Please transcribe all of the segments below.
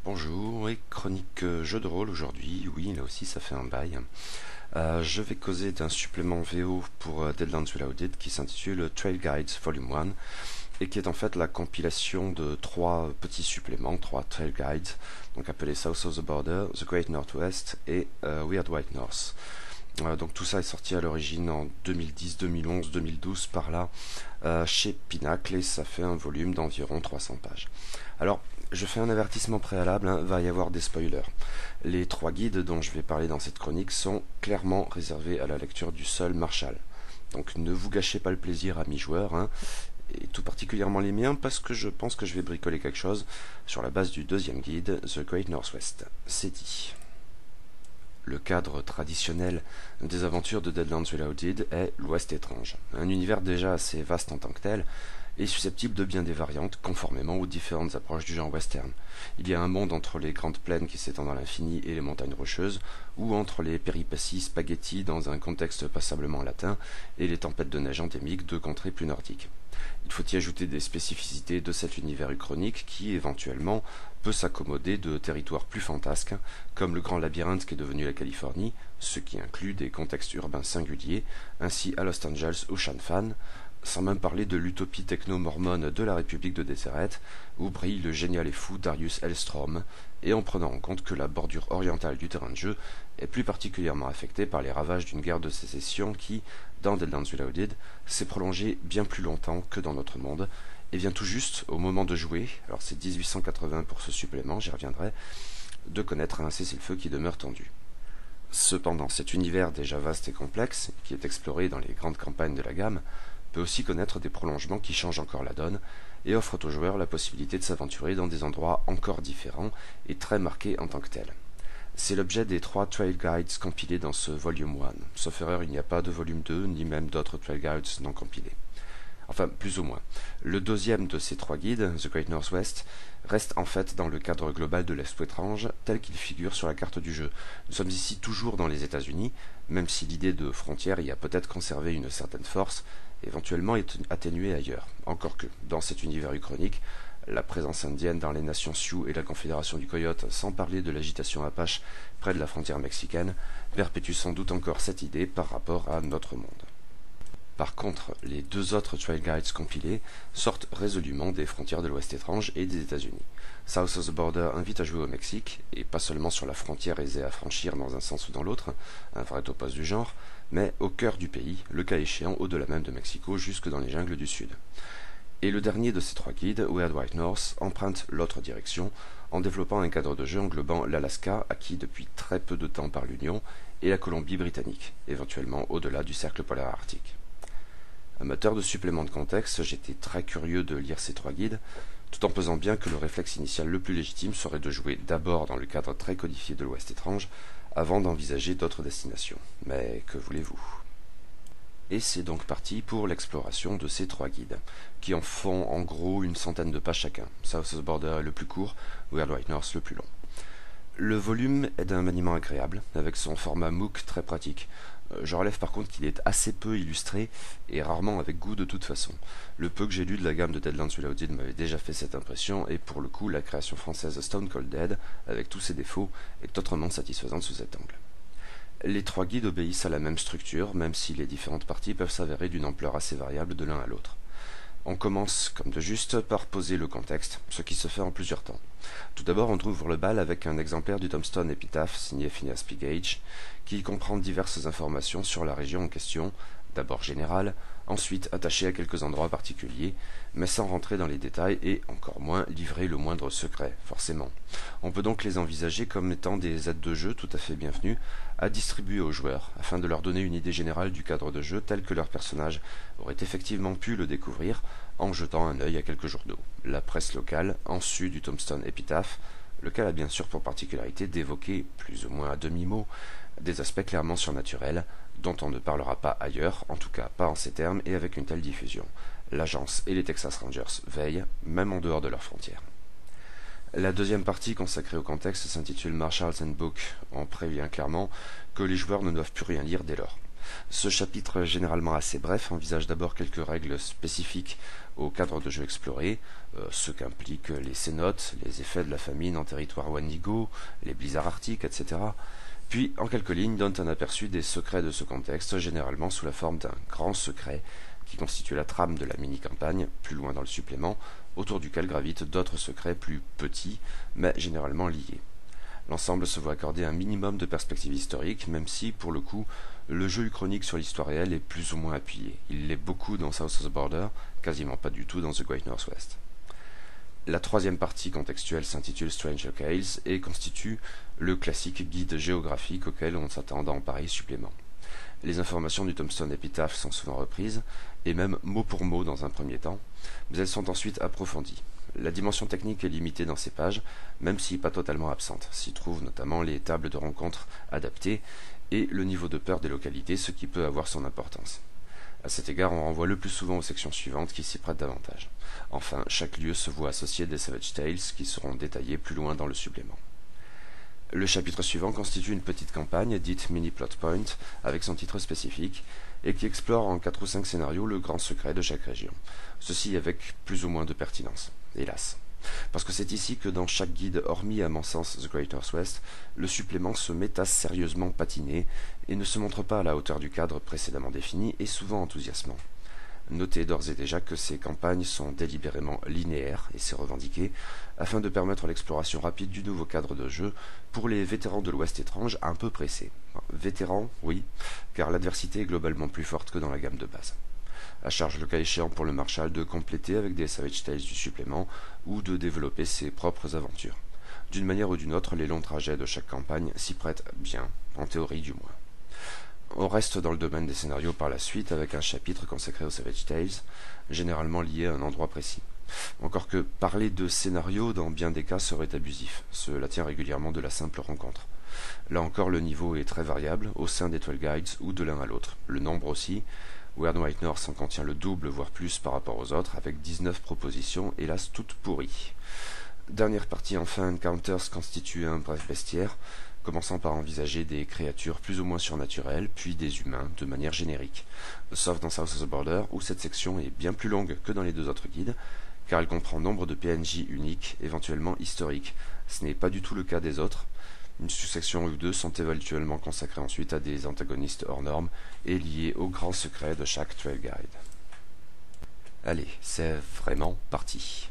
Bonjour, et chronique jeu de rôle aujourd'hui, oui là aussi ça fait un bail. Je vais causer d'un supplément VO pour Deadlands Reloaded qui s'intitule Trail Guides Volume 1 et qui est en fait la compilation de trois petits suppléments, trois Trail Guides, donc appelés South of the Border, The Great Northwest et Weird White North. Donc tout ça est sorti à l'origine en 2010, 2011, 2012 par là chez Pinacle et ça fait un volume d'environ 300 pages. Alors je fais un avertissement préalable, va y avoir des spoilers. Les trois guides dont je vais parler dans cette chronique sont clairement réservés à la lecture du seul Marshall. Donc ne vous gâchez pas le plaisir, amis joueurs, et tout particulièrement les miens, parce que je pense que je vais bricoler quelque chose sur la base du deuxième guide, The Great Northwest. C'est dit. Le cadre traditionnel des aventures de Deadlands Reloaded est l'Ouest étrange, un univers déjà assez vaste en tant que tel, et susceptible de bien des variantes conformément aux différentes approches du genre western. Il y a un monde entre les grandes plaines qui s'étendent dans l'infini et les montagnes rocheuses, ou entre les péripéties spaghetti dans un contexte passablement latin et les tempêtes de neige endémiques de contrées plus nordiques. Il faut y ajouter des spécificités de cet univers uchronique qui, éventuellement, peut s'accommoder de territoires plus fantasques, comme le grand labyrinthe qui est devenu la Californie, ce qui inclut des contextes urbains singuliers, ainsi à Los Angeles ou Shanfan, sans même parler de l'utopie techno-mormone de la République de Deseret, où brille le génial et fou Darius Hellstrom, et en prenant en compte que la bordure orientale du terrain de jeu est plus particulièrement affectée par les ravages d'une guerre de sécession qui, dans Deadlands Reloaded, s'est prolongée bien plus longtemps que dans notre monde, et vient tout juste, au moment de jouer, alors c'est 1880 pour ce supplément, j'y reviendrai, de connaître un cessez-le-feu qui demeure tendu. Cependant, cet univers déjà vaste et complexe, qui est exploré dans les grandes campagnes de la gamme, peut aussi connaître des prolongements qui changent encore la donne et offrent aux joueurs la possibilité de s'aventurer dans des endroits encore différents et très marqués en tant que tels. C'est l'objet des trois Trail Guides compilés dans ce Volume 1. Sauf erreur, il n'y a pas de Volume 2, ni même d'autres Trail Guides non compilés. Enfin, plus ou moins. Le deuxième de ces trois guides, The Great Northwest, reste en fait dans le cadre global de l'Est étrange, tel qu'il figure sur la carte du jeu. Nous sommes ici toujours dans les États-Unis, même si l'idée de frontière y a peut-être conservé une certaine force, éventuellement atténuée ailleurs. Encore que, dans cet univers uchronique, la présence indienne dans les nations Sioux et la confédération du Coyote, sans parler de l'agitation apache près de la frontière mexicaine, perpétue sans doute encore cette idée par rapport à notre monde. Par contre, les deux autres Trail Guides compilés sortent résolument des frontières de l'Ouest étrange et des États-Unis. South of the Border invite à jouer au Mexique, et pas seulement sur la frontière aisée à franchir dans un sens ou dans l'autre, un vrai topos du genre, mais au cœur du pays, le cas échéant au-delà même de Mexico jusque dans les jungles du Sud. Et le dernier de ces trois guides, Weird White North, emprunte l'autre direction en développant un cadre de jeu englobant l'Alaska, acquis depuis très peu de temps par l'Union, et la Colombie-Britannique, éventuellement au-delà du cercle polaire arctique. Amateur de suppléments de contexte, j'étais très curieux de lire ces trois guides, tout en pesant bien que le réflexe initial le plus légitime serait de jouer d'abord dans le cadre très codifié de l'Ouest étrange, avant d'envisager d'autres destinations. Mais que voulez-vous? Et c'est donc parti pour l'exploration de ces trois guides, qui en font en gros une centaine de pages chacun. South of the Border est le plus court, Weird White North le plus long. Le volume est d'un maniement agréable, avec son format MOOC très pratique. Je relève par contre qu'il est assez peu illustré et rarement avec goût de toute façon. Le peu que j'ai lu de la gamme de Deadlands Reloaded m'avait déjà fait cette impression et pour le coup la création française Stone Cold Dead, avec tous ses défauts, est autrement satisfaisante sous cet angle. Les trois guides obéissent à la même structure, même si les différentes parties peuvent s'avérer d'une ampleur assez variable de l'un à l'autre. On commence, comme de juste, par poser le contexte, ce qui se fait en plusieurs temps. Tout d'abord, on ouvre le bal avec un exemplaire du Tombstone Epitaph signé Phineas P. Gage, qui comprend diverses informations sur la région en question, d'abord générales, ensuite attachées à quelques endroits particuliers, mais sans rentrer dans les détails et, encore moins, livrer le moindre secret, forcément. On peut donc les envisager comme étant des aides de jeu tout à fait bienvenues à distribuer aux joueurs, afin de leur donner une idée générale du cadre de jeu tel que leur personnage aurait effectivement pu le découvrir en jetant un œil à quelques jours d'eau. La presse locale, en sus du Tombstone Epitaph, lequel a bien sûr pour particularité d'évoquer, plus ou moins à demi-mot, des aspects clairement surnaturels, dont on ne parlera pas ailleurs, en tout cas pas en ces termes et avec une telle diffusion. L'agence et les Texas Rangers veillent, même en dehors de leurs frontières. La deuxième partie consacrée au contexte s'intitule Marshall's Handbook. On prévient clairement que les joueurs ne doivent plus rien lire dès lors. Ce chapitre, généralement assez bref, envisage d'abord quelques règles spécifiques au cadre de jeu exploré, ce qu'impliquent les cénotes, les effets de la famine en territoire Wendigo, les blizzards arctiques, etc. Puis, en quelques lignes, donnent un aperçu des secrets de ce contexte, généralement sous la forme d'un grand secret qui constitue la trame de la mini-campagne, plus loin dans le supplément, autour duquel gravitent d'autres secrets plus petits, mais généralement liés. L'ensemble se voit accorder un minimum de perspective historique, même si, pour le coup, le jeu uchronique sur l'histoire réelle est plus ou moins appuyé. Il l'est beaucoup dans South of the Border, quasiment pas du tout dans The Great Northwest. La troisième partie contextuelle s'intitule Stranger Tales et constitue le classique guide géographique auquel on s'attend dans pareil supplément. Les informations du tombstone épitaphe sont souvent reprises, et même mot pour mot dans un premier temps, mais elles sont ensuite approfondies. La dimension technique est limitée dans ces pages, même si pas totalement absente. S'y trouvent notamment les tables de rencontres adaptées et le niveau de peur des localités, ce qui peut avoir son importance. À cet égard, on renvoie le plus souvent aux sections suivantes qui s'y prêtent davantage. Enfin, chaque lieu se voit associé des Savage Tales qui seront détaillés plus loin dans le supplément. Le chapitre suivant constitue une petite campagne, dite Mini Plot Point, avec son titre spécifique, et qui explore en 4 ou 5 scénarios le grand secret de chaque région. Ceci avec plus ou moins de pertinence, hélas. Parce que c'est ici que dans chaque guide, hormis à mon sens The Great Northwest, le supplément se met à sérieusement patiner et ne se montre pas à la hauteur du cadre précédemment défini et souvent enthousiasmant. Notez d'ores et déjà que ces campagnes sont délibérément linéaires, et c'est revendiqué, afin de permettre l'exploration rapide du nouveau cadre de jeu pour les vétérans de l'Ouest étrange un peu pressés. Vétérans, oui, car l'adversité est globalement plus forte que dans la gamme de base. À charge le cas échéant pour le Marshal de compléter avec des Savage Tales du supplément ou de développer ses propres aventures. D'une manière ou d'une autre, les longs trajets de chaque campagne s'y prêtent bien, en théorie du moins. On reste dans le domaine des scénarios par la suite avec un chapitre consacré aux Savage Tales, généralement lié à un endroit précis. Encore que parler de scénario dans bien des cas serait abusif, cela tient régulièrement de la simple rencontre. Là encore le niveau est très variable au sein des 12 Guides ou de l'un à l'autre, le nombre aussi. Weird White North en contient le double voire plus par rapport aux autres avec 19 propositions, hélas toutes pourries. Dernière partie enfin, Encounters constitue un bref bestiaire, commençant par envisager des créatures plus ou moins surnaturelles, puis des humains de manière générique. Sauf dans South of the Border, où cette section est bien plus longue que dans les deux autres guides, car elle comprend nombre de PNJ uniques, éventuellement historiques. Ce n'est pas du tout le cas des autres. Une sous-section ou deux sont éventuellement consacrées ensuite à des antagonistes hors normes et liés aux grands secrets de chaque trail guide. Allez, c'est vraiment parti.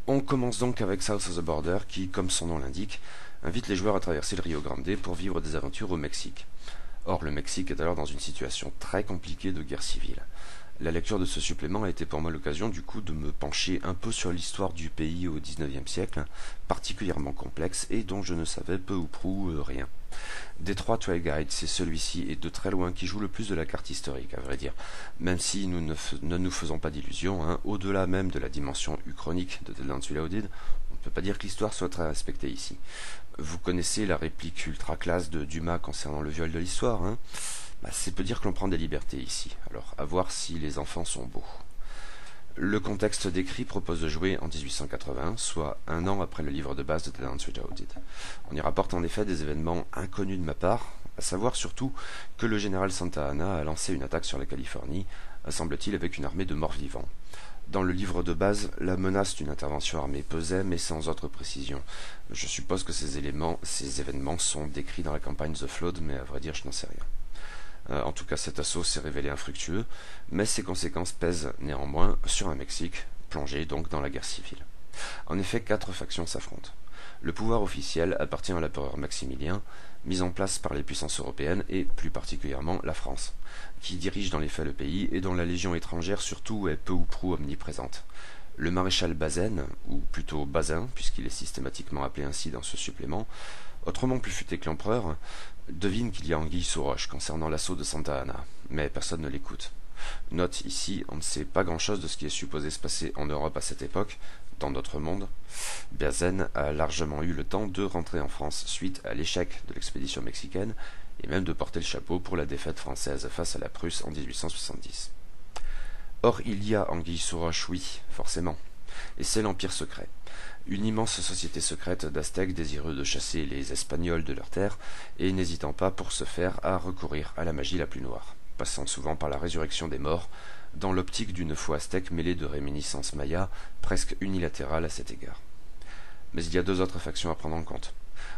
On commence donc avec South of the Border qui, comme son nom l'indique, invite les joueurs à traverser le Rio Grande pour vivre des aventures au Mexique. Or, le Mexique est alors dans une situation très compliquée de guerre civile. La lecture de ce supplément a été pour moi l'occasion du coup de me pencher un peu sur l'histoire du pays au XIXe siècle, particulièrement complexe et dont je ne savais peu ou prou rien. Des 3 trail guides, c'est celui-ci et de très loin qui joue le plus de la carte historique, à vrai dire. Même si nous ne nous faisons pas d'illusions, au-delà même de la dimension uchronique de Deadlands Reloaded, on ne peut pas dire que l'histoire soit très respectée ici. Vous connaissez la réplique ultra classe de Dumas concernant le viol de l'histoire, c'est peu dire que l'on prend des libertés ici, alors à voir si les enfants sont beaux. Le contexte décrit propose de jouer en 1880, soit un an après le livre de base de Deadlands Reloaded. On y rapporte en effet des événements inconnus de ma part, à savoir surtout que le général Santa Anna a lancé une attaque sur la Californie, semble-t-il avec une armée de morts-vivants. Dans le livre de base, la menace d'une intervention armée pesait, mais sans autre précision. Je suppose que ces événements sont décrits dans la campagne The Flood, mais à vrai dire, je n'en sais rien. En tout cas, cet assaut s'est révélé infructueux, mais ses conséquences pèsent néanmoins sur un Mexique, plongé donc dans la guerre civile. En effet, 4 factions s'affrontent. Le pouvoir officiel appartient à l'empereur Maximilien, mis en place par les puissances européennes et plus particulièrement la France, qui dirige dans les faits le pays et dont la légion étrangère surtout est peu ou prou omniprésente. Le maréchal Bazaine, ou plutôt Bazin, puisqu'il est systématiquement appelé ainsi dans ce supplément, autrement plus futé que l'empereur, devine qu'il y a anguille sous roche concernant l'assaut de Santa Anna, mais personne ne l'écoute. Note ici, on ne sait pas grand-chose de ce qui est supposé se passer en Europe à cette époque, dans notre monde. Bazaine a largement eu le temps de rentrer en France suite à l'échec de l'expédition mexicaine, et même de porter le chapeau pour la défaite française face à la Prusse en 1870. Or, il y a anguille sous roche, oui, forcément, et c'est l'Empire secret. Une immense société secrète d'Aztèques désireux de chasser les Espagnols de leurs terres et n'hésitant pas pour ce faire à recourir à la magie la plus noire, passant souvent par la résurrection des morts, dans l'optique d'une foi aztèque mêlée de réminiscences mayas, presque unilatérale à cet égard. Mais il y a deux autres factions à prendre en compte.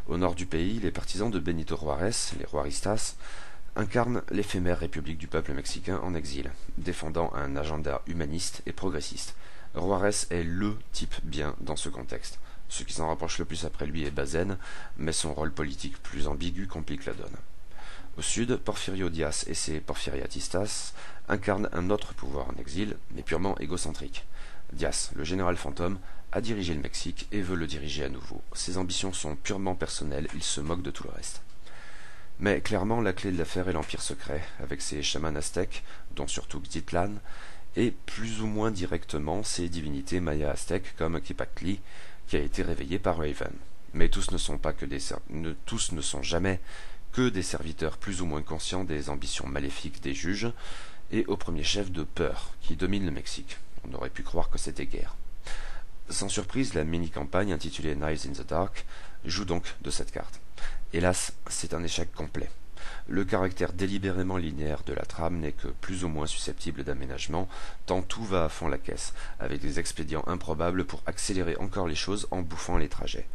Au nord du pays, les partisans de Benito Juárez, les Juaristas, incarnent l'éphémère république du peuple mexicain en exil, défendant un agenda humaniste et progressiste. Juárez est LE type bien dans ce contexte. Ce qui s'en rapproche le plus après lui est Bazen, mais son rôle politique plus ambigu complique la donne. Au sud, Porfirio Díaz et ses Porfiriatistas incarnent un autre pouvoir en exil, mais purement égocentrique. Díaz, le général fantôme, a dirigé le Mexique et veut le diriger à nouveau. Ses ambitions sont purement personnelles, il se moque de tout le reste. Mais clairement, la clé de l'affaire est l'Empire secret, avec ses chamans aztèques, dont surtout Xitlan, et plus ou moins directement ses divinités maya aztèques comme Quipactli, qui a été réveillé par Raven. Mais tous ne sont jamais que des serviteurs plus ou moins conscients des ambitions maléfiques des juges, et au premier chef de Peur, qui domine le Mexique. On aurait pu croire que c'était guerre. Sans surprise, la mini-campagne intitulée Knives in the Dark joue donc de cette carte. Hélas, c'est un échec complet. Le caractère délibérément linéaire de la trame n'est que plus ou moins susceptible d'aménagement, tant tout va à fond la caisse, avec des expédients improbables pour accélérer encore les choses en bouffant les trajets.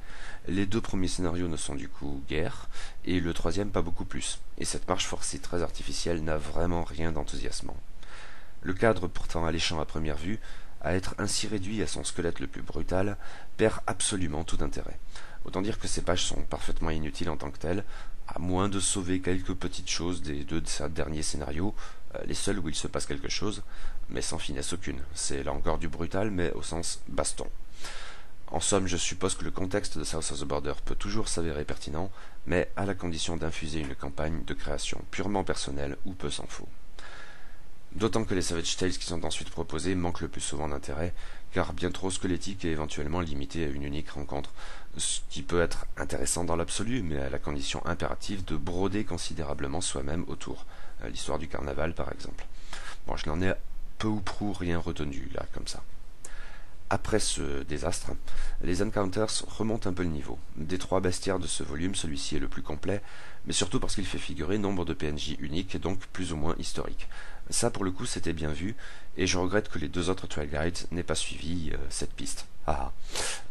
Les deux premiers scénarios ne sont du coup guère, et le troisième pas beaucoup plus, et cette marche forcée très artificielle n'a vraiment rien d'enthousiasmant. Le cadre, pourtant alléchant à première vue, à être ainsi réduit à son squelette le plus brutal, perd absolument tout intérêt. Autant dire que ces pages sont parfaitement inutiles en tant que telles, à moins de sauver quelques petites choses des deux derniers scénarios, les seuls où il se passe quelque chose, mais sans finesse aucune. C'est là encore du brutal, mais au sens baston. En somme, je suppose que le contexte de South of the Border peut toujours s'avérer pertinent, mais à la condition d'infuser une campagne de création purement personnelle ou peu s'en faut. D'autant que les Savage Tales qui sont ensuite proposés manquent le plus souvent d'intérêt, car bien trop squelettiques et éventuellement limités à une unique rencontre, ce qui peut être intéressant dans l'absolu, mais à la condition impérative de broder considérablement soi-même autour. L'histoire du carnaval, par exemple. Bon, je n'en ai peu ou prou rien retenu, là, comme ça. Après ce désastre, les Encounters remontent un peu le niveau. Des trois bestiaires de ce volume, celui-ci est le plus complet, mais surtout parce qu'il fait figurer nombre de PNJ uniques et donc plus ou moins historiques. Ça, pour le coup, c'était bien vu, et je regrette que les deux autres Trail Guides n'aient pas suivi cette piste. Ah.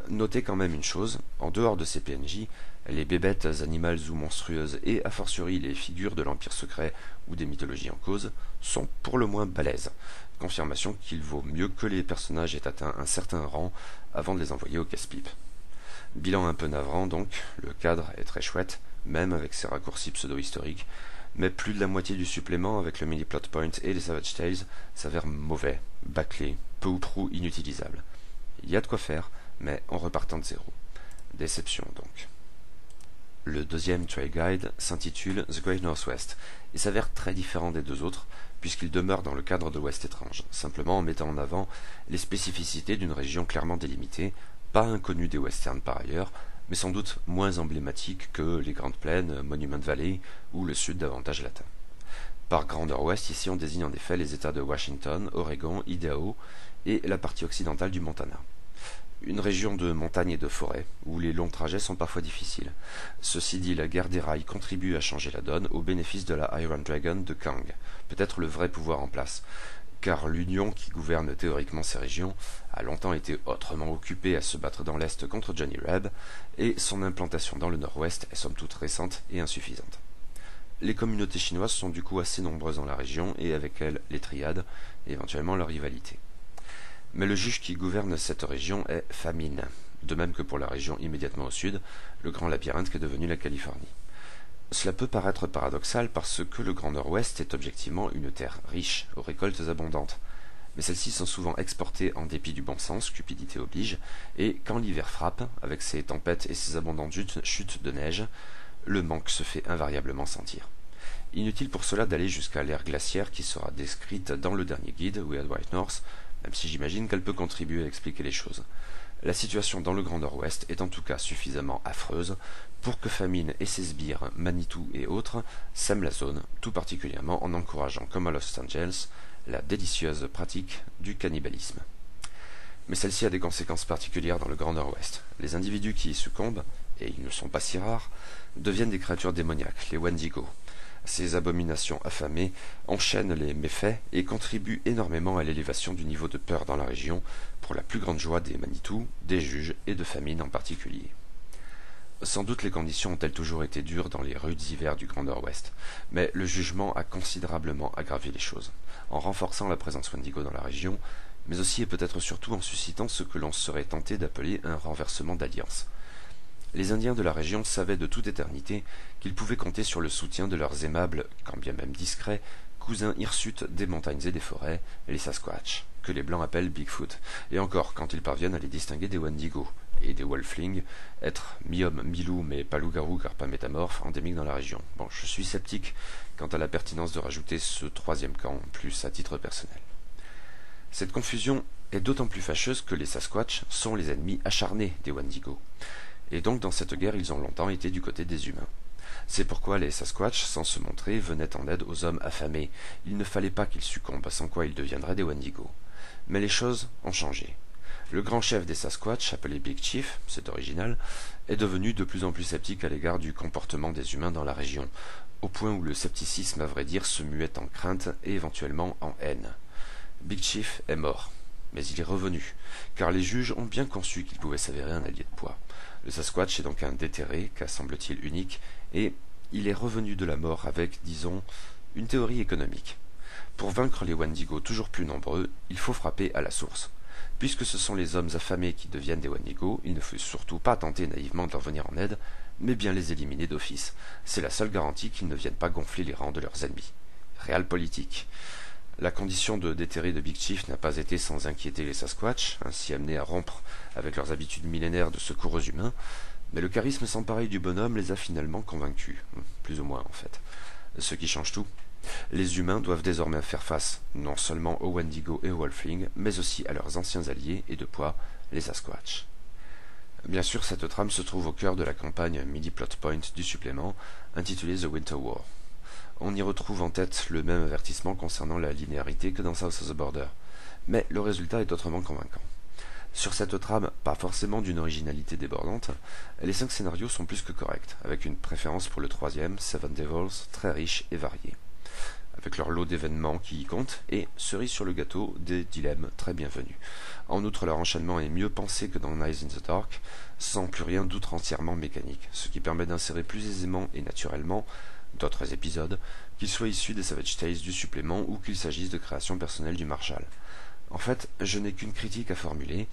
Notez quand même une chose, en dehors de ces PNJ, les bébêtes animales ou monstrueuses et a fortiori les figures de l'Empire secret ou des mythologies en cause sont pour le moins balèzes. Confirmation qu'il vaut mieux que les personnages aient atteint un certain rang avant de les envoyer au casse-pipe. Bilan un peu navrant donc, le cadre est très chouette, même avec ses raccourcis pseudo-historiques, mais plus de la moitié du supplément avec le mini plot point et les Savage Tales s'avère mauvais, bâclé, peu ou prou inutilisable. Il y a de quoi faire, mais en repartant de zéro. Déception donc. Le deuxième Trail Guide s'intitule The Great Northwest et s'avère très différent des deux autres, puisqu'il demeure dans le cadre de l'Ouest étrange, simplement en mettant en avant les spécificités d'une région clairement délimitée, pas inconnue des westerns par ailleurs, mais sans doute moins emblématique que les Grandes Plaines, Monument Valley ou le sud davantage latin. Par grandeur ouest, ici on désigne en effet les États de Washington, Oregon, Idaho et la partie occidentale du Montana. Une région de montagnes et de forêts, où les longs trajets sont parfois difficiles. Ceci dit, la guerre des rails contribue à changer la donne au bénéfice de la Iron Dragon de Kang, peut-être le vrai pouvoir en place, car l'Union qui gouverne théoriquement ces régions a longtemps été autrement occupée à se battre dans l'Est contre Johnny Reb, et son implantation dans le Nord-Ouest est somme toute récente et insuffisante. Les communautés chinoises sont du coup assez nombreuses dans la région, et avec elles les triades, et éventuellement leur rivalité. Mais le juge qui gouverne cette région est Famine, de même que pour la région immédiatement au sud, le grand labyrinthe qu'est devenu la Californie. Cela peut paraître paradoxal parce que le Grand Nord-Ouest est objectivement une terre riche, aux récoltes abondantes. Mais celles-ci sont souvent exportées en dépit du bon sens, cupidité oblige, et quand l'hiver frappe, avec ses tempêtes et ses abondantes chutes de neige, le manque se fait invariablement sentir. Inutile pour cela d'aller jusqu'à l'ère glaciaire qui sera décrite dans le dernier guide, Weird White North, même si j'imagine qu'elle peut contribuer à expliquer les choses. La situation dans le Grand Nord-Ouest est en tout cas suffisamment affreuse pour que Famine et ses sbires, Manitou et autres, sèment la zone, tout particulièrement en encourageant, comme à Los Angeles, la délicieuse pratique du cannibalisme. Mais celle-ci a des conséquences particulières dans le Grand Nord-Ouest. Les individus qui y succombent, et ils ne sont pas si rares, deviennent des créatures démoniaques, les Wendigo. Ces abominations affamées enchaînent les méfaits et contribuent énormément à l'élévation du niveau de peur dans la région, pour la plus grande joie des Manitou, des juges et de famine en particulier. Sans doute les conditions ont-elles toujours été dures dans les rudes hivers du Grand Nord-Ouest, mais le jugement a considérablement aggravé les choses, en renforçant la présence Wendigo dans la région, mais aussi et peut-être surtout en suscitant ce que l'on serait tenté d'appeler un renversement d'alliance. Les Indiens de la région savaient de toute éternité qu'ils pouvaient compter sur le soutien de leurs aimables, quand bien même discrets, cousins hirsutes des montagnes et des forêts, les Sasquatch, que les Blancs appellent Bigfoot, et encore quand ils parviennent à les distinguer des Wendigo et des Wolflings, être mi-homme, mi-loup, mais pas loup-garou car pas métamorphe, endémique dans la région. Bon, je suis sceptique quant à la pertinence de rajouter ce troisième camp, plus à titre personnel. Cette confusion est d'autant plus fâcheuse que les Sasquatch sont les ennemis acharnés des Wendigo, et donc dans cette guerre ils ont longtemps été du côté des humains. C'est pourquoi les Sasquatch, sans se montrer, venaient en aide aux hommes affamés. Il ne fallait pas qu'ils succombent, sans quoi ils deviendraient des Wendigo. Mais les choses ont changé. Le grand chef des Sasquatch, appelé Big Chief, c'est original, est devenu de plus en plus sceptique à l'égard du comportement des humains dans la région, au point où le scepticisme, à vrai dire, se muait en crainte et éventuellement en haine. Big Chief est mort, mais il est revenu, car les juges ont bien conçu qu'il pouvait s'avérer un allié de poids. Le Sasquatch est donc un déterré, cas semble-t-il unique, et il est revenu de la mort avec, disons, une théorie économique. Pour vaincre les Wendigo toujours plus nombreux, il faut frapper à la source. Puisque ce sont les hommes affamés qui deviennent des Wendigo, il ne faut surtout pas tenter naïvement de leur venir en aide, mais bien les éliminer d'office. C'est la seule garantie qu'ils ne viennent pas gonfler les rangs de leurs ennemis. Realpolitik. La condition de déterré de Big Chief n'a pas été sans inquiéter les Sasquatch, ainsi amenés à rompre avec leurs habitudes millénaires de secours aux humains, mais le charisme sans pareil du bonhomme les a finalement convaincus, plus ou moins en fait. Ce qui change tout. Les humains doivent désormais faire face non seulement aux Wendigo et aux Wolflings, mais aussi à leurs anciens alliés et de poids, les Sasquatch. Bien sûr, cette trame se trouve au cœur de la campagne midi-plot point du supplément, intitulée The Winter War. On y retrouve en tête le même avertissement concernant la linéarité que dans South of the Border, mais le résultat est autrement convaincant. Sur cette trame, pas forcément d'une originalité débordante, les 5 scénarios sont plus que corrects, avec une préférence pour le troisième, Seven Devils, très riche et varié, avec leur lot d'événements qui y comptent, et, cerise sur le gâteau, des dilemmes très bienvenus. En outre, leur enchaînement est mieux pensé que dans Night in the Dark, sans plus rien d'outrancièrement mécanique, ce qui permet d'insérer plus aisément et naturellement d'autres épisodes, qu'ils soient issus des Savage Tales du supplément ou qu'il s'agisse de création personnelle du Marshal. En fait, je n'ai qu'une critique à formuler.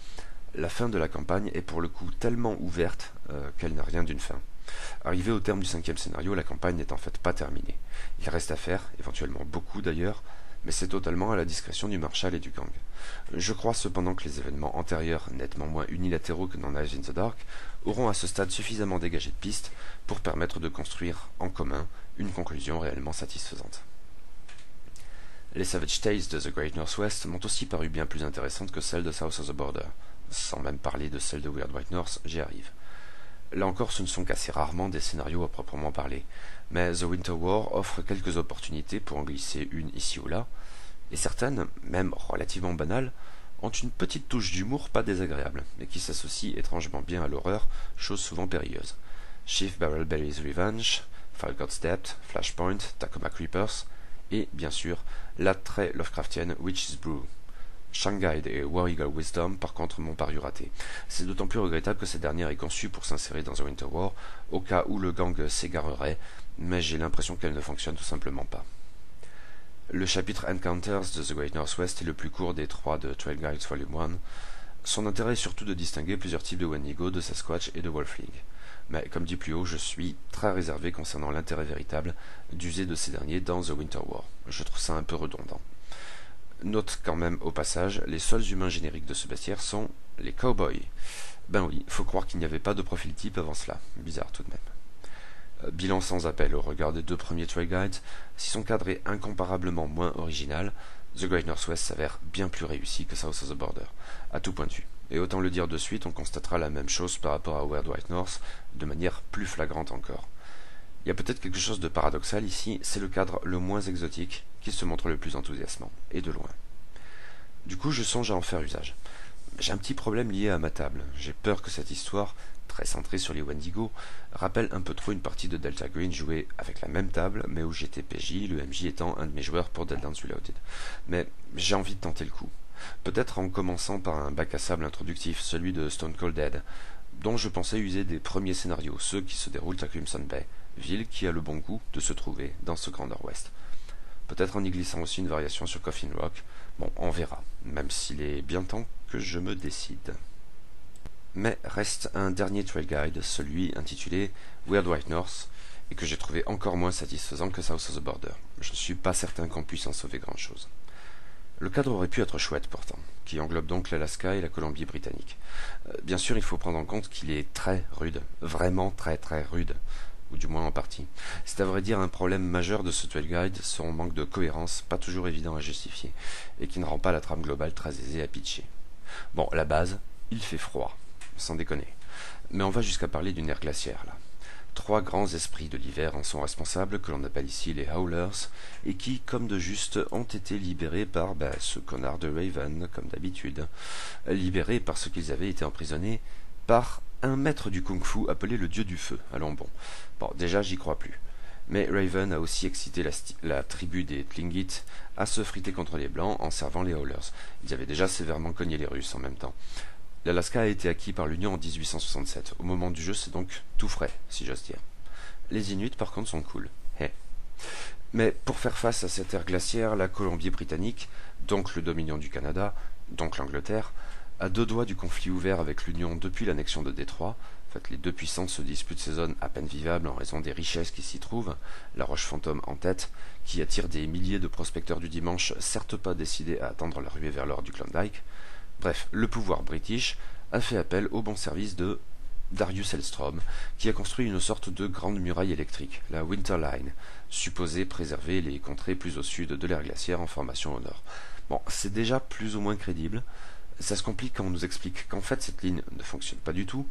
La fin de la campagne est pour le coup tellement ouverte qu'elle n'a rien d'une fin. Arrivé au terme du 5e scénario, la campagne n'est en fait pas terminée. Il reste à faire, éventuellement beaucoup d'ailleurs, mais c'est totalement à la discrétion du Marshal et du gang. Je crois cependant que les événements antérieurs, nettement moins unilatéraux que dans Night in the Dark, auront à ce stade suffisamment dégagé de pistes pour permettre de construire en commun une conclusion réellement satisfaisante. Les Savage Tales de The Great Northwest m'ont aussi paru bien plus intéressantes que celles de South of the Border. Sans même parler de celles de Weird White North, j'y arrive. Là encore, ce ne sont qu'assez rarement des scénarios à proprement parler, mais The Winter War offre quelques opportunités pour en glisser une ici ou là, et certaines, même relativement banales, ont une petite touche d'humour pas désagréable, mais qui s'associe étrangement bien à l'horreur, chose souvent périlleuse. Chief Barrelberry's Revenge, Falcott's Depth, Flashpoint, Tacoma Creepers, et, bien sûr, la très Lovecraftienne Witch's Brew. Shanghai et War Eagle Wisdom, par contre, m'ont paru ratés. C'est d'autant plus regrettable que cette dernière est conçue pour s'insérer dans The Winter War, au cas où le gang s'égarerait, mais j'ai l'impression qu'elle ne fonctionne tout simplement pas. Le chapitre Encounters de The Great Northwest est le plus court des 3 de Trail Guides Volume 1. Son intérêt est surtout de distinguer plusieurs types de Wendigo, de Sasquatch et de Wolfling. Mais comme dit plus haut, je suis très réservé concernant l'intérêt véritable d'user de ces derniers dans The Winter War. Je trouve ça un peu redondant. Note quand même au passage, les seuls humains génériques de ce bestiaire sont les cowboys. Ben oui, faut croire qu'il n'y avait pas de profil type avant cela. Bizarre tout de même. Bilan sans appel au regard des 2 premiers Trail Guides, si son cadre est incomparablement moins original, The Great Northwest s'avère bien plus réussi que South of the Border, à tout point de vue. Et autant le dire de suite, on constatera la même chose par rapport à Weird White North, de manière plus flagrante encore. Il y a peut-être quelque chose de paradoxal ici, c'est le cadre le moins exotique qui se montre le plus enthousiasmant, et de loin. Du coup, je songe à en faire usage. J'ai un petit problème lié à ma table. J'ai peur que cette histoire très centré sur les Wendigo, rappelle un peu trop une partie de Delta Green jouée avec la même table, mais où j'étais PJ, le MJ étant un de mes joueurs pour Deadlands Reloaded. Mais j'ai envie de tenter le coup. Peut-être en commençant par un bac à sable introductif, celui de Stone Cold Dead, dont je pensais user des premiers scénarios, ceux qui se déroulent à Crimson Bay, ville qui a le bon goût de se trouver dans ce grand nord-ouest. Peut-être en y glissant aussi une variation sur Coffin Rock, bon, on verra, même s'il est bien temps que je me décide. Mais reste un dernier trail guide, celui intitulé Weird White North, et que j'ai trouvé encore moins satisfaisant que South of the Border. Je ne suis pas certain qu'on puisse en sauver grand-chose. Le cadre aurait pu être chouette pourtant, qui englobe donc l'Alaska et la Colombie-Britannique. Bien sûr, il faut prendre en compte qu'il est très rude, vraiment très très rude, ou du moins en partie. C'est à vrai dire un problème majeur de ce trail guide, son manque de cohérence, pas toujours évident à justifier, et qui ne rend pas la trame globale très aisée à pitcher. Bon, la base, il fait froid, sans déconner. Mais on va jusqu'à parler d'une ère glaciaire là. 3 grands esprits de l'hiver en sont responsables, que l'on appelle ici les Howlers, et qui, comme de juste, ont été libérés par ce connard de Raven, comme d'habitude. Libérés parce qu'ils avaient été emprisonnés par un maître du kung-fu appelé le dieu du feu. Allons bon. Bon, déjà, j'y crois plus. Mais Raven a aussi excité la tribu des Tlingit à se friter contre les Blancs en servant les Howlers. Ils avaient déjà sévèrement cogné les Russes en même temps. L'Alaska a été acquis par l'Union en 1867. Au moment du jeu, c'est donc tout frais, si j'ose dire. Les Inuits, par contre, sont cool. Hey. Mais pour faire face à cette ère glaciaire, la Colombie-Britannique, donc le Dominion du Canada, donc l'Angleterre, a 2 doigts du conflit ouvert avec l'Union depuis l'annexion de Détroit. En fait, les 2 puissances se disputent ces zones à peine vivables en raison des richesses qui s'y trouvent, la roche fantôme en tête, qui attire des milliers de prospecteurs du dimanche, certes pas décidés à attendre la ruée vers l'or du Klondike. Bref, le pouvoir british a fait appel au bon service de Darius Elstrom, qui a construit une sorte de grande muraille électrique, la Winter Line, supposée préserver les contrées plus au sud de l'ère glaciaire en formation au nord. Bon, c'est déjà plus ou moins crédible. Ça se complique quand on nous explique qu'en fait cette ligne ne fonctionne pas du tout,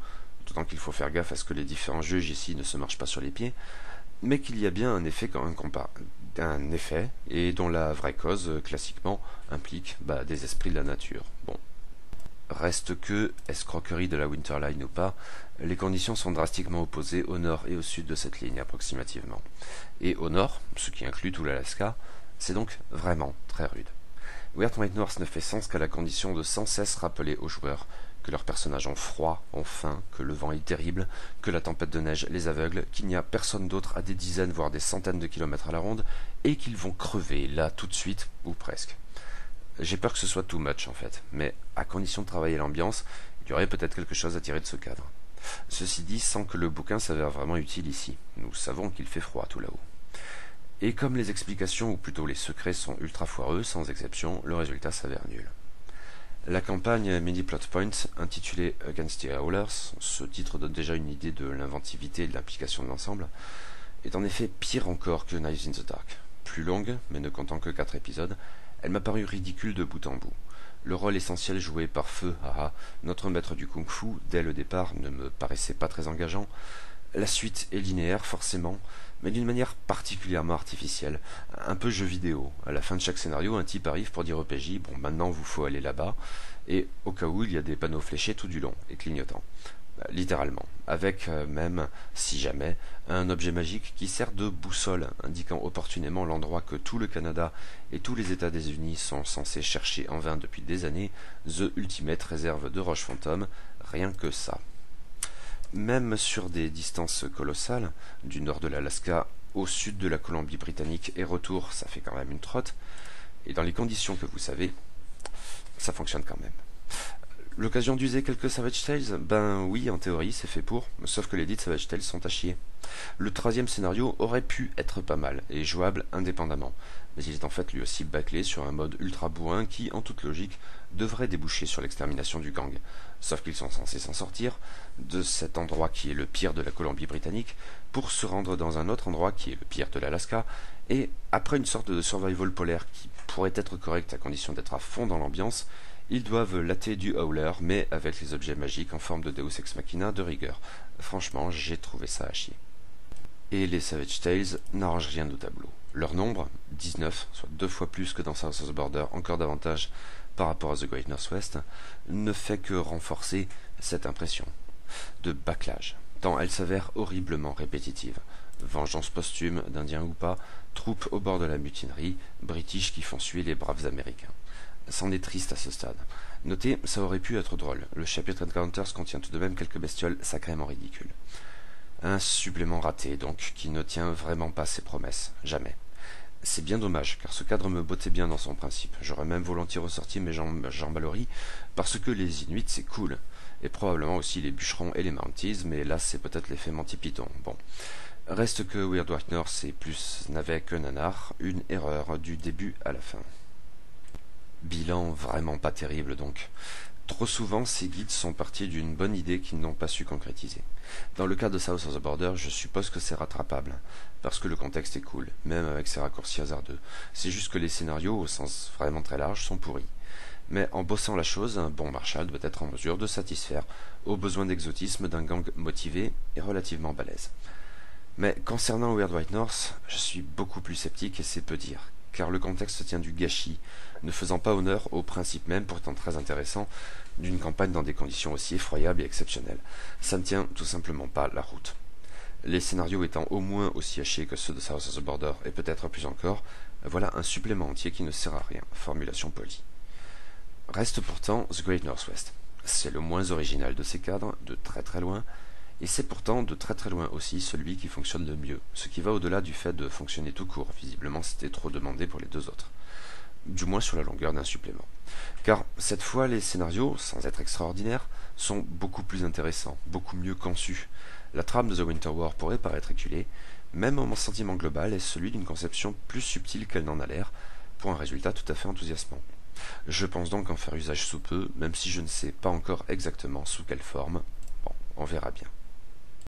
d'autant qu'il faut faire gaffe à ce que les différents juges ici ne se marchent pas sur les pieds, mais qu'il y a bien un effet un effet, et dont la vraie cause, classiquement, implique des esprits de la nature. Bon. Reste que, escroquerie de la Winterline ou pas, les conditions sont drastiquement opposées au nord et au sud de cette ligne approximativement. Et au nord, ce qui inclut tout l'Alaska, c'est donc vraiment très rude. Weird White North ne fait sens qu'à la condition de sans cesse rappeler aux joueurs que leurs personnages ont froid, ont faim, que le vent est terrible, que la tempête de neige les aveugle, qu'il n'y a personne d'autre à des dizaines voire des centaines de kilomètres à la ronde, et qu'ils vont crever là tout de suite, ou presque. J'ai peur que ce soit too much en fait, mais à condition de travailler l'ambiance, il y aurait peut-être quelque chose à tirer de ce cadre. Ceci dit, sans que le bouquin s'avère vraiment utile ici. Nous savons qu'il fait froid tout là-haut. Et comme les explications, ou plutôt les secrets, sont ultra foireux, sans exception, le résultat s'avère nul. La campagne Mini Plot Point, intitulée Against the Howlers, ce titre donne déjà une idée de l'inventivité et de l'implication de l'ensemble, est en effet pire encore que Knives in the Dark. Plus longue, mais ne comptant que 4 épisodes, elle m'a paru ridicule de bout en bout. Le rôle essentiel joué par Feu, notre maître du kung-fu, dès le départ, ne me paraissait pas très engageant. La suite est linéaire, forcément, mais d'une manière particulièrement artificielle, un peu jeu vidéo. À la fin de chaque scénario, un type arrive pour dire au PJ « Bon, maintenant, vous faut aller là-bas », et au cas où, il y a des panneaux fléchés tout du long, et clignotants. Littéralement, avec même, si jamais, un objet magique qui sert de boussole, indiquant opportunément l'endroit que tout le Canada et tous les États des Unis sont censés chercher en vain depuis des années, The Ultimate Réserve de Roche Fantôme, rien que ça. Même sur des distances colossales, du nord de l'Alaska au sud de la Colombie-Britannique et retour, ça fait quand même une trotte, et dans les conditions que vous savez, ça fonctionne quand même. L'occasion d'user quelques Savage Tales? Ben oui, en théorie, c'est fait pour, sauf que les dites Savage Tales sont à chier. Le 3e scénario aurait pu être pas mal, et jouable indépendamment, mais il est en fait lui aussi bâclé sur un mode ultra bourrin qui, en toute logique, devrait déboucher sur l'extermination du gang. Sauf qu'ils sont censés s'en sortir de cet endroit qui est le pire de la Colombie-Britannique, pour se rendre dans un autre endroit qui est le pire de l'Alaska, et après une sorte de survival polaire qui pourrait être correct à condition d'être à fond dans l'ambiance, ils doivent latter du Howler, mais avec les objets magiques en forme de Deus Ex Machina de rigueur. Franchement, j'ai trouvé ça à chier. Et les Savage Tales n'arrangent rien au tableau. Leur nombre, 19, soit 2 fois plus que dans South of the Border, encore davantage par rapport à The Great Northwest, ne fait que renforcer cette impression. de bâclage, tant elle s'avère horriblement répétitive. Vengeance posthume, d'Indiens ou pas, troupes au bord de la mutinerie, British qui font suer les braves Américains. C'en est triste à ce stade. Notez, ça aurait pu être drôle. Le chapitre Encounters contient tout de même quelques bestioles sacrément ridicules. Un supplément raté, donc, qui ne tient vraiment pas ses promesses. Jamais. C'est bien dommage, car ce cadre me bottait bien dans son principe. J'aurais même volontiers ressorti mes jambes à l'ori, parce que les Inuits c'est cool. Et probablement aussi les bûcherons et les Mounties, mais là c'est peut-être l'effet Monty Python. Bon. Reste que Weird White North c'est plus navet que nanar, une erreur du début à la fin. Bilan vraiment pas terrible donc. Trop souvent, ces guides sont partis d'une bonne idée qu'ils n'ont pas su concrétiser. Dans le cas de South of the Border, je suppose que c'est rattrapable, parce que le contexte est cool, même avec ses raccourcis hasardeux. C'est juste que les scénarios, au sens vraiment très large, sont pourris. Mais en bossant la chose, un bon Marshall doit être en mesure de satisfaire aux besoins d'exotisme d'un gang motivé et relativement balèze. Mais concernant Weird White North, je suis beaucoup plus sceptique et c'est peu dire, car le contexte tient du gâchis, ne faisant pas honneur au principe même, pourtant très intéressant, d'une campagne dans des conditions aussi effroyables et exceptionnelles. Ça ne tient tout simplement pas la route. Les scénarios étant au moins aussi hachés que ceux de South of the Border, et peut-être plus encore, voilà un supplément entier qui ne sert à rien, formulation polie. Reste pourtant The Great Northwest. C'est le moins original de ces cadres, de très très loin, et c'est pourtant de très très loin aussi celui qui fonctionne le mieux, ce qui va au-delà du fait de fonctionner tout court, visiblement c'était trop demandé pour les deux autres. Du moins sur la longueur d'un supplément. Car cette fois les scénarios, sans être extraordinaires, sont beaucoup plus intéressants, beaucoup mieux conçus. La trame de The Winter War pourrait paraître éculée, même mon sentiment global est celui d'une conception plus subtile qu'elle n'en a l'air, pour un résultat tout à fait enthousiasmant. Je pense donc en faire usage sous peu, même si je ne sais pas encore exactement sous quelle forme. Bon, on verra bien.